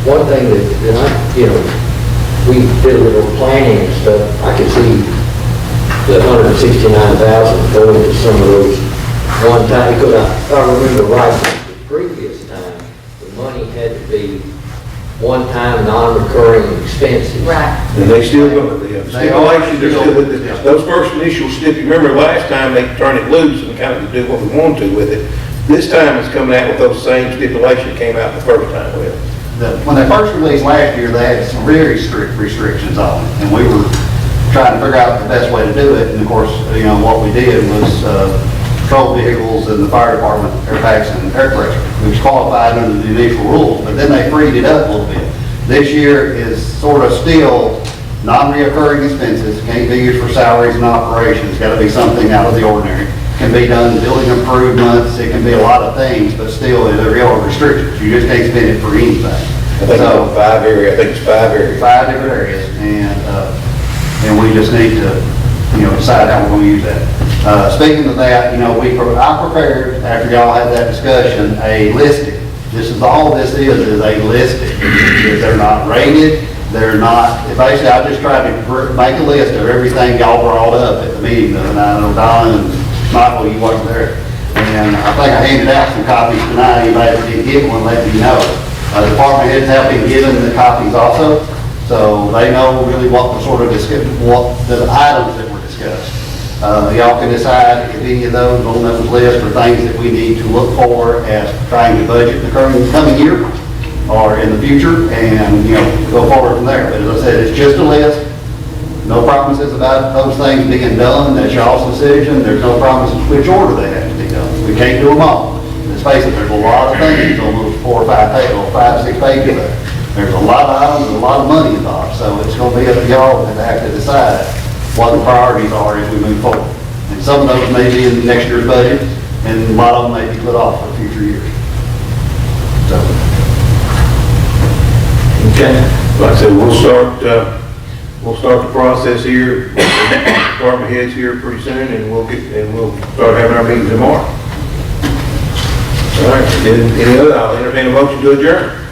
one thing that I, we did a little planning and stuff, I could see the 169,000 going to some of those one time, because if I remember right, the previous time, the money had to be one-time, non-recurring expenses. Right. And they still going to, the stipulations are still with it. Those first initial remember last time they turned it loose and kind of do what we wanted to with it. This time it's coming out with those same stipulations came out the first time with. When they first released last year, they had some very strict restrictions on it, and we were trying to figure out the best way to do it. And of course, what we did was patrol vehicles and the fire department air packs and air pressure, which qualified under the initial rules, but then they freed it up a little bit. This year is sort of still non-reoccurring expenses, can't be used for salaries and operations, got to be something out of the ordinary. Can be done building improvements, it can be a lot of things, but still there are restrictions. You just can't spend it for anything. I think so, it's 5 areas. 5 different areas, and we just need to, decide how we're going to use that. Speaking of that, I prepared, after y'all had that discussion, a listing. This is all this is a listing. They're not rated, they're not, basically I just tried to make a list of everything y'all brought up at the meeting, and I know Don and Michael, you wasn't there. And I think I handed out some copies tonight. Anybody that didn't get one, let me know. The department heads have been given the copies also, so they know really what the sort of what the items that were discussed. Y'all can decide if any of those on those lists are things that we need to look for as trying to budget the coming year or in the future, and go forward from there. But as I said, it's just a list. No promises about those things being done. That's y'all's decision. There's no promises which order they have to be done. We can't do them all. Let's face it, there's a lot of things on those 4 or 5 pages, or 5, 6 pages there. There's a lot of items and a lot of money involved. So it's going to be up to y'all to have to decide what the priorities are as we move forward. And some of those may be in next year's budget, and a lot of them may be put off for future years. So. Okay. Like I said, we'll start the process here, department heads here pretty soon, and we'll start having our meeting tomorrow. All right, any other, I'll entertain a motion to adjourn.